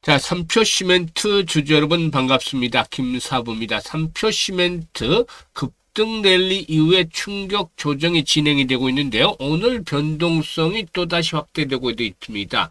자, 삼표 시멘트 주주 여러분 반갑습니다. 김사부입니다. 삼표 시멘트 급등 랠리 이후에 충격 조정이 진행이 되고 있는데요. 오늘 변동성이 또다시 확대되고 있습니다.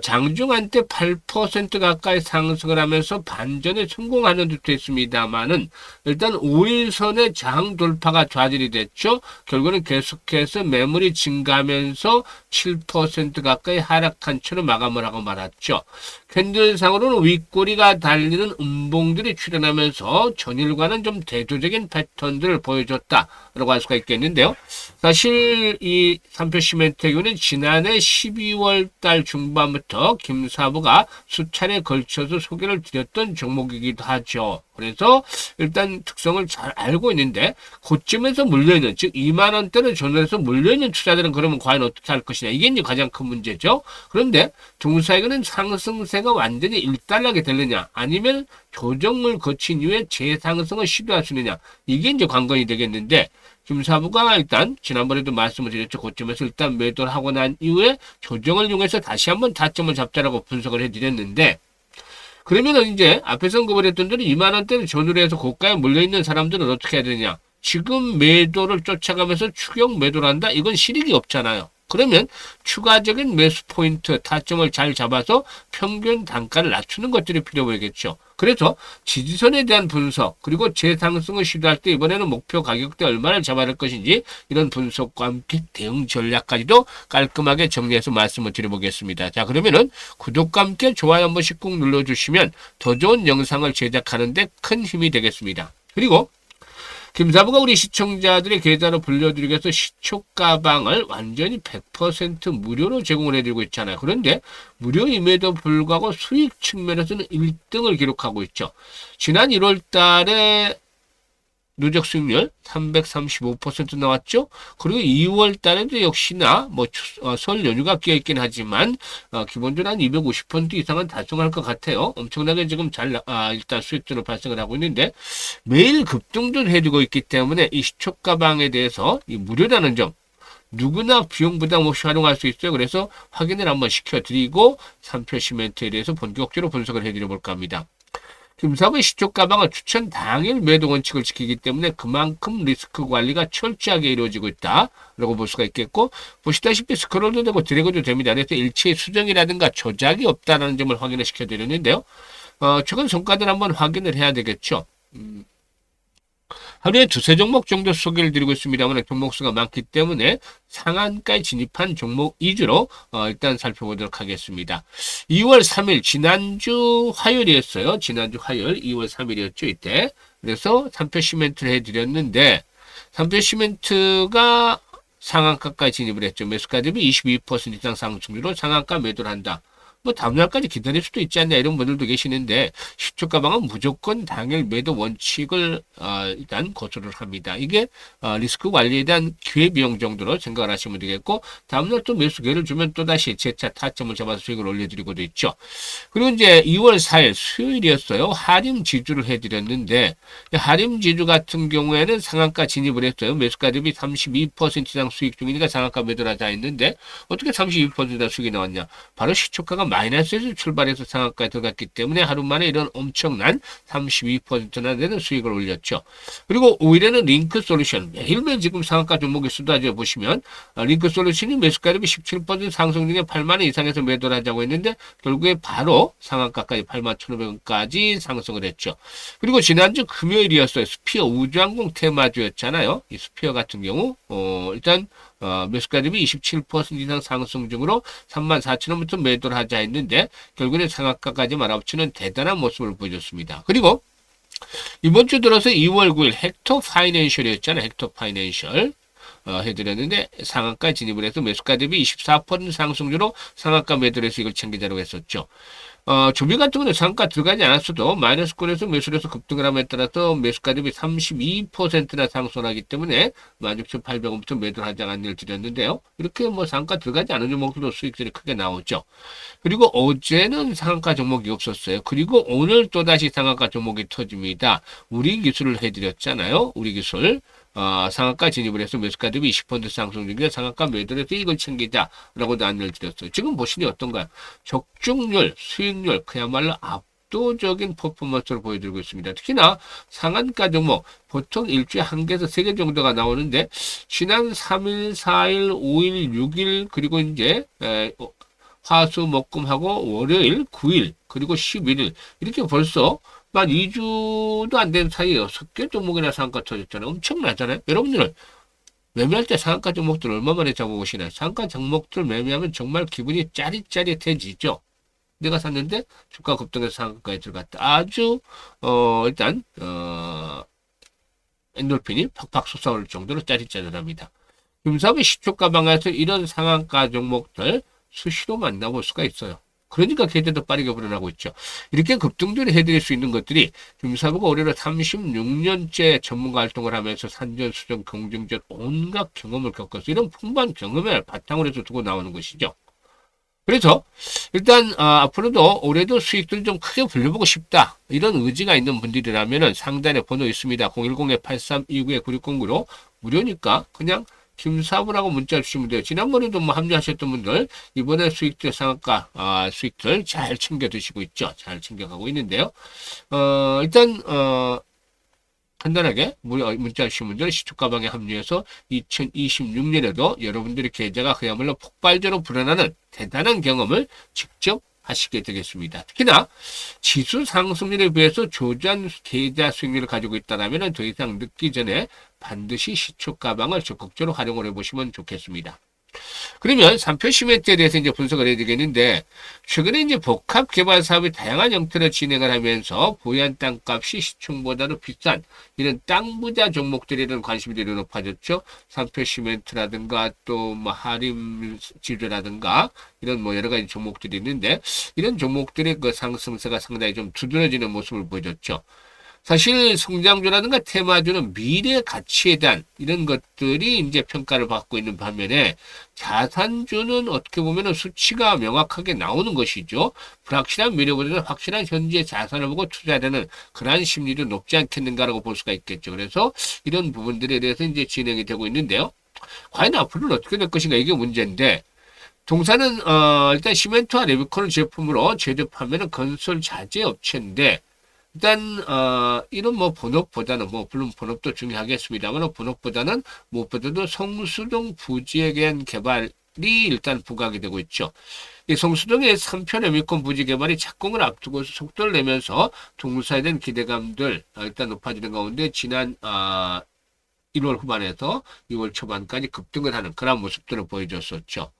장중 한때 8% 가까이 상승을 하면서 반전에 성공하는 듯 했습니다만은 일단 5일선의 장 돌파가 좌절이 됐죠. 결국은 계속해서 매물이 증가하면서 7% 가까이 하락한 채로 마감을 하고 말았죠. 캔들상으로는 윗꼬리가 달리는 음봉들이 출현하면서 전일과는 좀 대조적인 패턴들을 보여줬다라고 할 수가 있겠는데요. 사실 이 삼표 시멘트의 경우는 지난해 12월 달 중반부터 김사부가 수차례 걸쳐서 소개를 드렸던 종목이기도 하죠. 그래서 일단 특성을 잘 알고 있는데 고점에서 물려있는, 즉 2만 원대를 전후해서 물려있는 투자들은 그러면 과연 어떻게 할 것이냐, 이게 이제 가장 큰 문제죠. 그런데 동사에게는 상승세가 완전히 일단락이 되느냐, 아니면 조정을 거친 이후에 재상승을 시도할 수 있느냐, 이게 이제 관건이 되겠는데, 김사부가 일단 지난번에도 말씀을 드렸죠. 고점에서 일단 매도를 하고 난 이후에 조정을 이용해서 다시 한번 타점을 잡자라고 분석을 해드렸는데, 그러면은 이제 앞에서 언급을 했던 대로 2만 원대를 전후로 해서 고가에 몰려있는 사람들은 어떻게 해야 되냐? 지금 매도를 쫓아가면서 추격 매도를 한다? 이건 실익이 없잖아요. 그러면 추가적인 매수 포인트, 타점을 잘 잡아서 평균 단가를 낮추는 것들이 필요 보이겠죠. 그래서 지지선에 대한 분석, 그리고 재상승을 시도할 때 이번에는 목표 가격대 얼마를 잡아야 할 것인지, 이런 분석과 함께 대응 전략까지도 깔끔하게 정리해서 말씀을 드려보겠습니다. 자, 그러면은 구독과 함께 좋아요 한 번씩 꾹 눌러주시면 더 좋은 영상을 제작하는데 큰 힘이 되겠습니다. 그리고 김사부가 우리 시청자들의 계좌로 불려드리기 위해서 시초 가방을 완전히 100% 무료로 제공을 해드리고 있잖아요. 그런데 무료임에도 불구하고 수익 측면에서는 1등을 기록하고 있죠. 지난 1월 달에 누적 수익률 335% 나왔죠. 그리고 2월 달에도 역시나 설 연휴가 끼어있긴 하지만 기본적으로 한 250% 이상은 달성할 것 같아요. 엄청나게 지금 일단 수익들을 발생을 하고 있는데, 매일 급등도 해주고 있기 때문에 이 시초가방에 대해서 이 무료라는 점, 누구나 비용 부담 없이 활용할 수 있어요. 그래서 확인을 한번 시켜드리고 삼표 시멘트에 대해서 본격적으로 분석을 해드려 볼까 합니다. 김사부의 시초 가방은 추천 당일 매도 원칙을 지키기 때문에 그만큼 리스크 관리가 철저하게 이루어지고 있다라고 볼 수가 있겠고, 보시다시피 스크롤도 되고 드래그도 됩니다. 그래서 일체의 수정이라든가 조작이 없다는 점을 확인을 시켜드렸는데요. 최근 성과들 한번 확인을 해야 되겠죠. 하루에 두세 종목 정도 소개를 드리고 있습니다만 종목 수가 많기 때문에 상한가에 진입한 종목 위주로 일단 살펴보도록 하겠습니다. 2월 3일 지난주 화요일이었어요. 지난주 화요일 2월 3일이었죠. 이때. 그래서 삼표 시멘트를 해드렸는데, 삼표 시멘트가 상한가까지 진입을 했죠. 매수가 대비 22% 이상 상승률로 상한가 매도를 한다. 다음날까지 기다릴 수도 있지 않냐, 이런 분들도 계시는데, 시초 가방은 무조건 당일 매도 원칙을 일단 고수를 합니다. 이게 리스크 관리에 대한 기회비용 정도로 생각을 하시면 되겠고, 다음날 또 매수 기회를 주면 또다시 재차 타점을 잡아서 수익을 올려드리고도 있죠. 그리고 이제 2월 4일 수요일이었어요. 하림 지주를 해드렸는데, 하림 지주 같은 경우에는 상한가 진입을 했어요. 매수가 대비 32% 이상 수익 중이니까 상한가 매도를 하자 했는데, 어떻게 32% 이상 수익이 나왔냐? 바로 시초가가 마이너스에서 출발해서 상한가에 들어갔기 때문에 하루 만에 이런 엄청난 32%나 되는 수익을 올렸죠. 그리고 5일에는 링크 솔루션, 매일매일 지금 상한가 종목이 쏟아져 보시면 링크 솔루션이 매수가 대비 17% 상승 중에 8만 원 이상에서 매도를 하자고 했는데, 결국에 바로 상한가까지 8만 1,500원까지 상승을 했죠. 그리고 지난주 금요일이었어요. 스피어 우주항공 테마주였잖아요. 이 스피어 같은 경우 일단 매수가 대비 27% 이상 상승 중으로 34,000원부터 매도를 하자 했는데, 결국에는 상한가까지 말아붙이는 대단한 모습을 보여줬습니다. 그리고 이번 주 들어서 2월 9일 헥토 파이낸셜이었잖아요. 헥토 파이낸셜 해드렸는데, 상한가 진입을 해서 매수가 대비 24% 상승률로 상한가 매도를 해서 이걸 챙기자고 했었죠. 조비 같은 경우는 상한가 들어가지 않았어도 마이너스권에서 매수를 해서 급등을 함에 따라서 매수가 대비 32%나 상승하기 때문에 16,800원부터 매도를 하지 않은 일을 드렸는데요. 이렇게 상한가 들어가지 않은 종목들도 수익들이 크게 나오죠. 그리고 어제는 상한가 종목이 없었어요. 그리고 오늘 또다시 상한가 종목이 터집니다. 우리 기술을 해드렸잖아요. 우리 기술. 상한가 진입을 해서 매수가 대비 20% 상승 중이라 상한가 매도를 해서 이걸 챙기자라고도 안내를 드렸어요. 지금 보시니 어떤가요? 적중률, 수익률 그야말로 압도적인 퍼포먼스를 보여드리고 있습니다. 특히나 상한가 종목 보통 일주일에 한 개에서 세 개 정도가 나오는데 지난 3일, 4일, 5일, 6일 그리고 이제 화수, 목금하고 월요일, 9일 그리고 11일 이렇게 벌써 만 2주도 안 된 사이에 6개 종목이나 상한가 터졌잖아요. 엄청나잖아요. 여러분들은 매매할 때 상한가 종목들 얼마 만에 잡아보시나요? 상한가 종목들 매매하면 정말 기분이 짜릿짜릿해지죠. 내가 샀는데 주가 급등해서 상한가에 들어갔다. 아주 일단 엔돌핀이 팍팍 솟아올 정도로 짜릿짜릿합니다. 금사부 시초가 방에서 이런 상한가 종목들 수시로 만나볼 수가 있어요. 그러니까 계좌도 빠르게 불어나고 있죠. 이렇게 급등들을 해드릴 수 있는 것들이 금사부가 올해로 36년째 전문가 활동을 하면서 산전, 수전, 경쟁전 온갖 경험을 겪어서 이런 풍부한 경험을 바탕으로 해서 두고 나오는 것이죠. 그래서 일단 앞으로도 올해도 수익들 좀 크게 불려보고 싶다 이런 의지가 있는 분들이라면 상단에 번호 있습니다. 010-8329-9609로 무료니까 그냥 김사부라고 문자 주시면 돼요. 지난번에도 뭐 합류하셨던 분들 이번에 수익들 상한가 수익들 잘 챙겨 드시고 있죠. 잘 챙겨가고 있는데요. 일단 간단하게 문자 주신 분들 시초가방에 합류해서 2026년에도 여러분들의 계좌가 그야말로 폭발적으로 불어나는 대단한 경험을 직접 하시게 되겠습니다. 특히나 지수 상승률에 비해서 조전 계좌 수익률을 가지고 있다면 더 이상 늦기 전에 반드시 시초가방을 적극적으로 활용을 해보시면 좋겠습니다. 그러면 3표 시멘트에 대해서 이제 분석을 해야 되겠는데, 최근에 이제 복합 개발 사업이 다양한 형태로 진행을 하면서 보유한 땅값이 시총보다도 비싼 이런 땅 부자 종목들에 대한 관심이 되게 높아졌죠. 3표 시멘트라든가 또 뭐 하림 지르라든가 이런 뭐 여러 가지 종목들이 있는데, 이런 종목들의 그 상승세가 상당히 좀 두드러지는 모습을 보여줬죠. 사실 성장주라든가 테마주는 미래 가치에 대한 이런 것들이 이제 평가를 받고 있는 반면에 자산주는 어떻게 보면 수치가 명확하게 나오는 것이죠. 불확실한 미래보다는 확실한 현재 자산을 보고 투자되는 그러한 심리도 높지 않겠는가라고 볼 수가 있겠죠. 그래서 이런 부분들에 대해서 이제 진행이 되고 있는데요. 과연 앞으로는 어떻게 될 것인가 이게 문제인데, 동사는 일단 시멘트와 레비콘을 제품으로 제조하면 건설 자재 업체인데, 일단 이런 뭐 본업보다는 뭐 물론 본업도 중요하겠습니다만 본업보다는 무엇보다도 성수동 부지에 대한 개발이 일단 부각이 되고 있죠. 이 성수동의 3편 레미콘 부지 개발이 착공을 앞두고 속도를 내면서 동사에 대한 기대감들 일단 높아지는 가운데 지난 1월 후반에서 2월 초반까지 급등을 하는 그런 모습들을 보여줬었죠.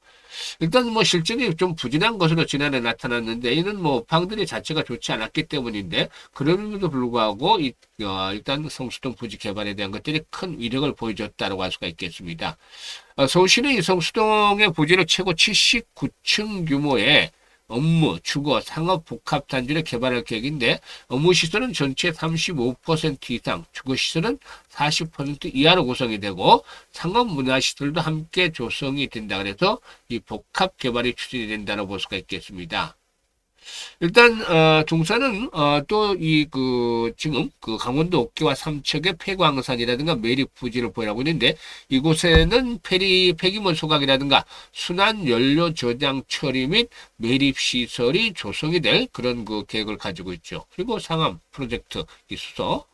일단 뭐 실적이 좀 부진한 것으로 지난해 나타났는데 이는 뭐 방들이 자체가 좋지 않았기 때문인데, 그럼에도 불구하고 일단 성수동 부지 개발에 대한 것들이 큰 위력을 보여줬다고 할 수가 있겠습니다. 서울시는 이 성수동의 부지를 최고 79층 규모의 업무, 주거, 상업 복합 단지를 개발할 계획인데, 업무 시설은 전체 35% 이상, 주거 시설은 40% 이하로 구성이 되고 상업 문화 시설도 함께 조성이 된다. 그래서 이 복합 개발이 추진이 된다고 볼 수가 있겠습니다. 일단 동사는 또 지금 강원도 옥계와 삼척의 폐광산이라든가 매립 부지를 보유하고 있는데, 이곳에는 폐기물 소각이라든가 순환 연료 저장 처리 및 매립 시설이 조성이 될 그런 그 계획을 가지고 있죠. 그리고 상암 프로젝트 이 수서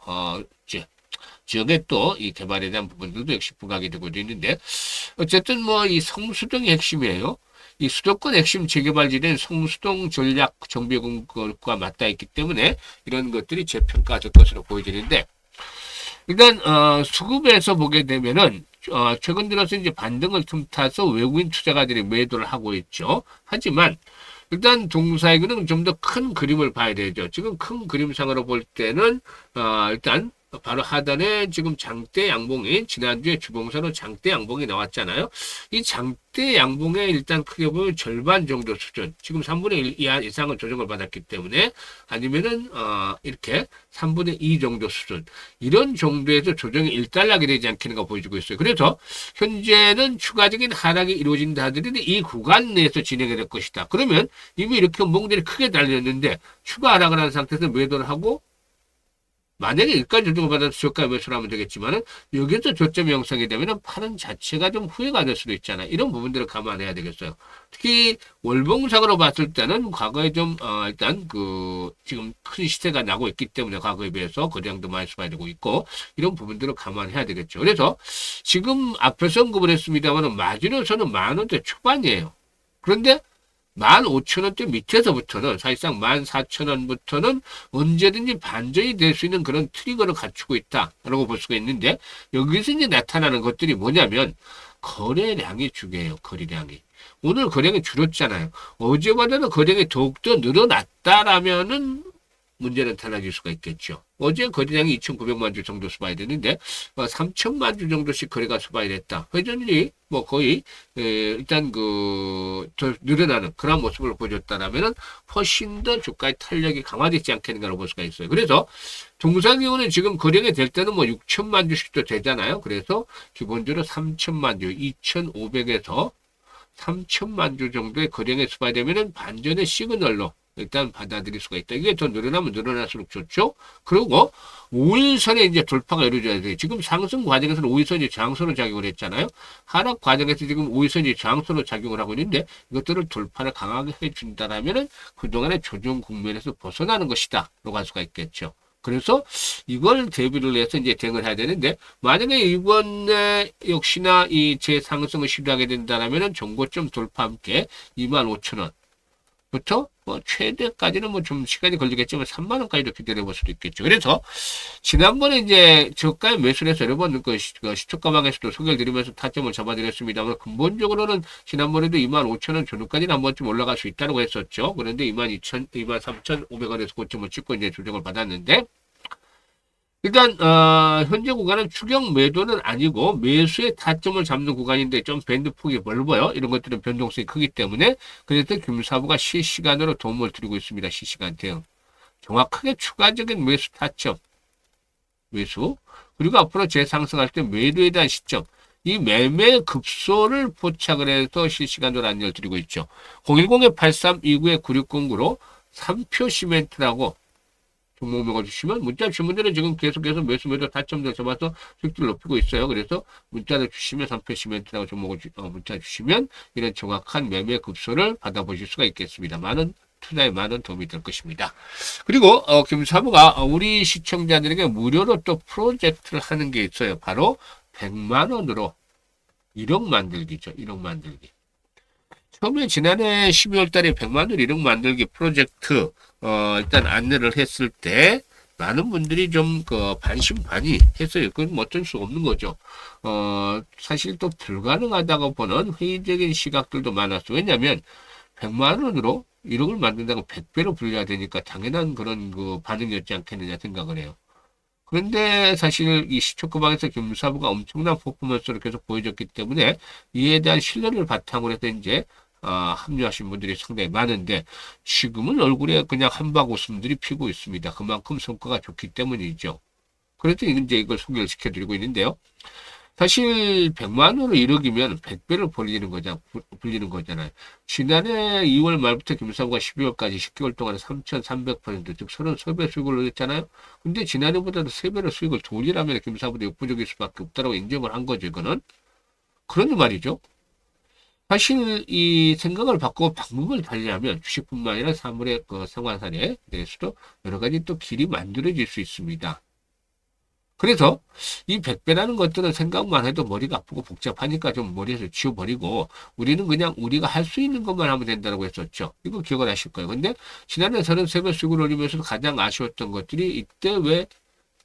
지역에 또 이 개발에 대한 부분들도 역시 부각이 되고 있는데, 어쨌든 뭐 이 성수동이 핵심이에요. 이 수도권 핵심 재개발지대는 성수동 전략 정비공급과 맞닿아 있기 때문에 이런 것들이 재평가될 것으로 보여지는데, 일단 수급에서 보게 되면은 최근 들어서 이제 반등을 틈타서 외국인 투자가들이 매도를 하고 있죠. 하지만 일단 동사에게는 좀 더 큰 그림을 봐야 되죠. 지금 큰 그림상으로 볼 때는 일단 바로 하단에 지금 장대 양봉이 지난주에 주봉사로 장대 양봉이 나왔잖아요. 이 장대 양봉에 일단 크게 보면 절반 정도 수준, 지금 3분의 1 이상은 조정을 받았기 때문에, 아니면은 이렇게 3분의 2 정도 수준, 이런 정도에서 조정이 일단락이 되지 않겠는가 보여주고 있어요. 그래서 현재는 추가적인 하락이 이루어진다 하더라도 이 구간 내에서 진행이 될 것이다. 그러면 이미 이렇게 몽들이 크게 달렸는데 추가 하락을 한 상태에서 매도를 하고 만약에 여기까지 조정을 받아서 저가 매수를 하면 되겠지만은 여기서 저점이 형성이 되면은 파는 자체가 좀 후회가 될 수도 있잖아요. 이런 부분들을 감안해야 되겠어요. 특히 월봉상으로 봤을 때는 과거에 좀 일단 그 지금 큰 시세가 나고 있기 때문에 과거에 비해서 거래량도 많이 수반되고 있고 이런 부분들을 감안해야 되겠죠. 그래서 지금 앞에서 언급을 했습니다만은 마지노선은 10,000원대 초반이에요. 그런데 15,000원대 밑에서부터는 사실상 14,000원부터는 언제든지 반전이 될 수 있는 그런 트리거를 갖추고 있다라고 볼 수가 있는데 여기서 이제 나타나는 것들이 뭐냐면 거래량이 중요해요. 거래량이. 오늘 거래량이 줄었잖아요. 어제보다는 거래량이 더욱더 늘어났다라면은 문제는 달라질 수가 있겠죠. 어제 거래량이 2,900만 주 정도 수반이 됐는데 3,000만 주 정도씩 거래가 수반이 됐다. 회전율이 뭐 거의 일단 더 늘어나는 그런 모습을 보여줬다라면은 훨씬 더 주가의 탄력이 강화되지 않겠는가로 볼 수가 있어요. 그래서 동상이온은 지금 거래가 될 때는 뭐 6,000만 주씩도 되잖아요. 그래서 기본적으로 3,000만 주, 2,500에서 3,000만 주 정도의 거래량이 수반이 되면은 반전의 시그널로 일단 받아들일 수가 있다. 이게 더 늘어나면 늘어날수록 좋죠. 그리고 5일선에 이제 돌파가 이루어져야 돼요. 지금 상승 과정에서는 5일선이 저항선으로 작용을 했잖아요. 하락 과정에서 지금 5일선이 저항선으로 작용을 하고 있는데 이것들을 돌파를 강하게 해준다라면은 그동안의 조정 국면에서 벗어나는 것이다. 라고 할 수가 있겠죠. 그래서 이걸 대비를 해서 이제 대응을 해야 되는데 만약에 이번에 역시나 이 재상승을 시도하게 된다라면은 정고점 돌파 함께 25,000원 부터 뭐 최대까지는 뭐 좀 시간이 걸리겠지만 3만 원까지도 기대해 볼 수도 있겠죠. 그래서 지난번에 이제 저가에 매수를 해서 여러 번 시초가방에서도 소개를 드리면서 타점을 잡아드렸습니다만 근본적으로는 지난번에도 25,000원 전후까지는 한 번쯤 올라갈 수 있다고 했었죠. 그런데 23,500원에서 고점을 찍고 이제 조정을 받았는데 일단 현재 구간은 추격 매도는 아니고 매수의 타점을 잡는 구간인데 좀 밴드 폭이 넓어요. 이런 것들은 변동성이 크기 때문에 그래서 김사부가 실시간으로 도움을 드리고 있습니다. 실시간 대응. 정확하게 추가적인 매수 타점, 매수 그리고 앞으로 재상승할 때 매도에 대한 시점 이 매매 급소를 포착을 해서 실시간으로 안내를 드리고 있죠. 010-8329-9609로 3표 시멘트라고 종목명을 주시면 문자 주문들은 지금 계속해서 매도 타점들 잡아서 수익률을 높이고 있어요. 그래서 문자를 주시면 3표 시멘트라고 종목을 문자 주시면 이런 정확한 매매 급소를 받아보실 수가 있겠습니다. 투자에 많은 도움이 될 것입니다. 그리고 김사부가 우리 시청자들에게 무료로 또 프로젝트를 하는 게 있어요. 바로 100만 원으로 1억 만들기죠. 1억 만들기. 처음에 지난해 12월 달에 100만 원 1억 만들기 프로젝트 일단 안내를 했을 때 많은 분들이 좀 반신반의 했어요. 그건 뭐 어쩔 수 없는 거죠. 사실 또 불가능하다고 보는 회의적인 시각들도 많았어요. 왜냐하면 100만 원으로 1억을 만든다고 100배로 불려야 되니까 당연한 그런 반응이었지 않겠느냐 생각을 해요. 그런데 사실 이 시초급방에서 김사부가 엄청난 퍼포먼스를 계속 보여줬기 때문에 이에 대한 신뢰를 바탕으로 해서 이제 합류하신 분들이 상당히 많은데 지금은 얼굴에 그냥 한박 웃음들이 피고 있습니다. 그만큼 성과가 좋기 때문이죠. 그래서 이제 이걸 소개를 시켜드리고 있는데요. 사실 100만 원으로 1억이면 100배를 불리는 거잖아요. 지난해 2월 말부터 김사부가 12월까지 10개월 동안 3,300%, 즉 33배 수익을 얻었잖아요. 근데 지난해보다도 3배로 수익을 더 올리라면 김사부도 역부족일 수밖에 없다고 인정을 한 거죠, 이거는. 그런데 말이죠. 사실 이 생각을 바꾸고 방법을 달리하면 주식뿐만 아니라 사물의 생활사례에 대해서도 여러 가지 또 길이 만들어질 수 있습니다. 그래서 이 100배라는 것들은 생각만 해도 머리가 아프고 복잡하니까 좀 머리에서 지워버리고 우리는 그냥 우리가 할 수 있는 것만 하면 된다고 했었죠. 이거 기억을 하실 거예요. 근데 지난해 33배 수익을 올리면서 가장 아쉬웠던 것들이 이때 왜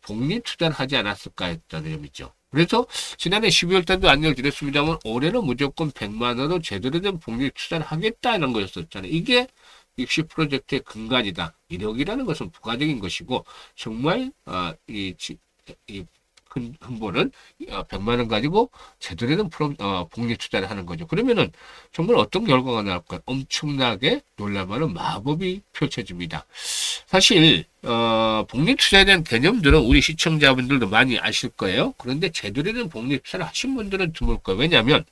복리 투자를 하지 않았을까 했다는 점이죠. 그래서 지난해 12월 달도 안내를 드렸습니다만 올해는 무조건 100만 원으로 제대로 된 복리 투자를 하겠다는 거였었잖아요. 이게 입시 프로젝트의 근간이다. 1억이라는 것은 부가적인 것이고 정말 큰 흔보는 100만 원 가지고 제대로 된 복리 투자를 하는 거죠. 그러면은 정말 어떤 결과가 나올까요? 엄청나게 놀랄만한 마법이 펼쳐집니다. 사실 복리 투자에 대한 개념들은 우리 시청자분들도 많이 아실 거예요. 그런데 제대로 된 복리 투자를 하신 분들은 드물 거예요. 왜냐하면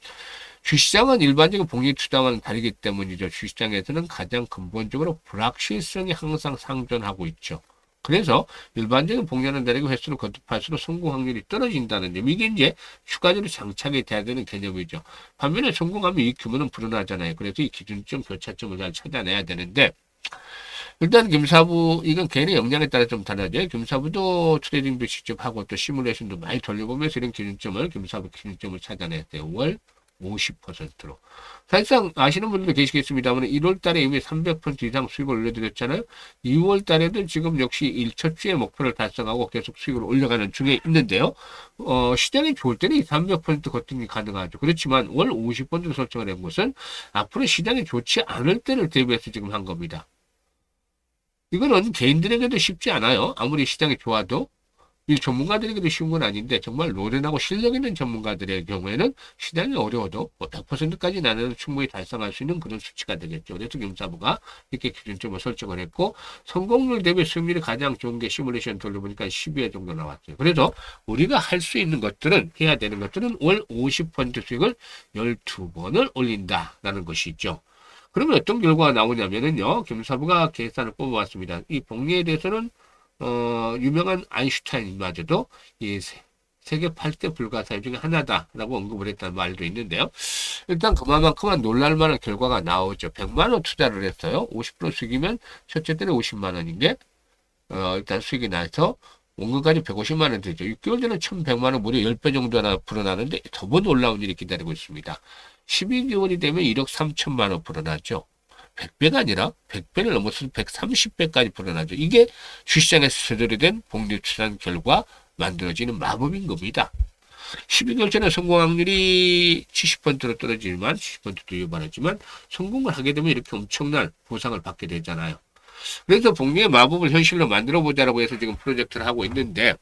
주시장은 일반적인 복리 투자와는 다르기 때문이죠. 주시장에서는 가장 근본적으로 불확실성이 항상 상존하고 있죠. 그래서 일반적인 복리하는 달력의 횟수를 거듭할수록 성공 확률이 떨어진다는 점. 이게 이제 추가적으로 장착이 돼야 되는 개념이죠. 반면에 성공하면 이 규모는 불어나잖아요. 그래서 이 기준점, 교차점을 잘 찾아내야 되는데, 일단 김사부, 이건 개인의 역량에 따라 좀 달라져요. 김사부도 트레이딩도 직접 하고 또 시뮬레이션도 많이 돌려보면서 이런 기준점을, 김사부 기준점을 찾아냈어요. 월 50%로. 사실상 아시는 분들도 계시겠습니다만 1월 달에 이미 300% 이상 수익을 올려드렸잖아요. 2월 달에도 지금 역시 1차 주의 목표를 달성하고 계속 수익을 올려가는 중에 있는데요. 시장이 좋을 때는 300% 거뜬히 가능하죠. 그렇지만 월 50% 설정을 한 것은 앞으로 시장이 좋지 않을 때를 대비해서 지금 한 겁니다. 이거는 개인들에게도 쉽지 않아요. 아무리 시장이 좋아도. 이 전문가들에게도 쉬운 건 아닌데 정말 노련하고 실력 있는 전문가들의 경우에는 시장이 어려워도 100%까지 나는 충분히 달성할 수 있는 그런 수치가 되겠죠. 그래서 김사부가 이렇게 기준점을 설정을 했고 성공률 대비 수익률이 가장 좋은 게 시뮬레이션 돌려보니까 12회 정도 나왔어요. 그래서 우리가 할 수 있는 것들은 해야 되는 것들은 월 50% 수익을 12번을 올린다라는 것이 있죠. 그러면 어떤 결과가 나오냐면은요. 김사부가 계산을 뽑아봤습니다. 이 복리에 대해서는 유명한 아인슈타인마저도 이 세계 8대 불가사의 중에 하나다라고 언급을 했다는 말도 있는데요. 일단 그만큼만 놀랄만한 결과가 나오죠. 100만 원 투자를 했어요. 50% 수익이면 첫째 때는 50만 원인 게 일단 수익이 나서 원금까지 150만 원 되죠. 6개월 전에 1100만 원 무려 10배 정도나 불어나는데 더 놀라운 일이 기다리고 있습니다. 12개월이 되면 1억 3천만 원 불어나죠. 100배가 아니라 100배를 넘어서 130배까지 불어나죠. 이게 주시장에서 제대로 된 복리 투자한 결과 만들어지는 마법인 겁니다. 12개월 전에 성공 확률이 70%로 떨어지지만 70%도 유발하지만 성공을 하게 되면 이렇게 엄청난 보상을 받게 되잖아요. 그래서 복리의 마법을 현실로 만들어 보자라고 해서 지금 프로젝트를 하고 있는데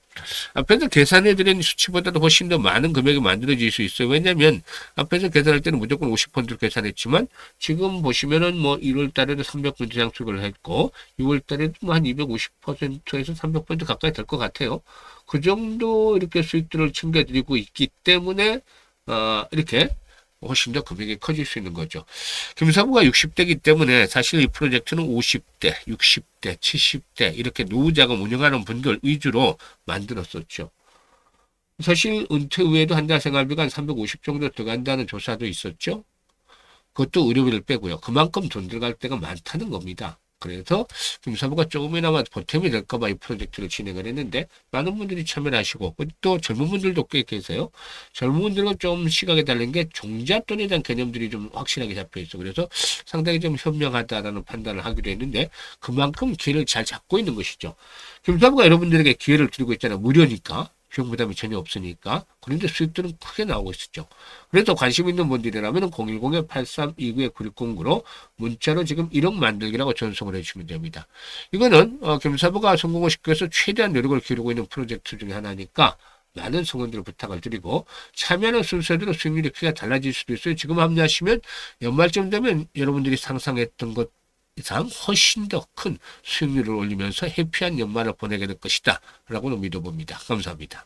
앞에서 계산해드린 수치보다도 훨씬 더 많은 금액이 만들어질 수 있어요. 왜냐하면 앞에서 계산할 때는 무조건 50%로 계산했지만 지금 보시면은 뭐 1월 달에도 300% 이상 수익을 했고 6월 달에도 뭐 한 250%에서 300% 가까이 될 것 같아요. 그 정도 이렇게 수익들을 챙겨드리고 있기 때문에 이렇게 훨씬 더 금액이 커질 수 있는 거죠. 김사부가 60대이기 때문에 사실 이 프로젝트는 50대, 60대, 70대 이렇게 노후자금 운영하는 분들 위주로 만들었었죠. 사실 은퇴 후에도 한 달 생활비가 한 350 정도 들어간다는 조사도 있었죠. 그것도 의료비를 빼고요. 그만큼 돈 들어갈 때가 많다는 겁니다. 그래서 김사부가 조금이나마 보탬이 될까봐 이 프로젝트를 진행을 했는데 많은 분들이 참여를 하시고 또 젊은 분들도 꽤 계세요. 젊은 분들은 좀 시각에 달린 게 종잣돈에 대한 개념들이 좀 확실하게 잡혀 있어. 그래서 상당히 좀 현명하다라는 판단을 하기로 했는데 그만큼 기회를 잘 잡고 있는 것이죠. 김사부가 여러분들에게 기회를 드리고 있잖아요. 무료니까. 비용 부담이 전혀 없으니까. 그런데 수익들은 크게 나오고 있었죠. 그래서 관심 있는 분들이라면 010-8329-9609로 문자로 지금 1억 만들기라고 전송을 해주시면 됩니다. 이거는 김사부가 성공을 시키기 위해서 최대한 노력을 기울이고 있는 프로젝트 중에 하나니까 많은 성원들을 부탁을 드리고 참여하는 순서대로 수익률이 크게 달라질 수도 있어요. 지금 합류하시면 연말쯤 되면 여러분들이 상상했던 것 이상 훨씬 더 큰 수익률을 올리면서 해피한 연말을 보내게 될 것이다 라고는 믿어봅니다. 감사합니다.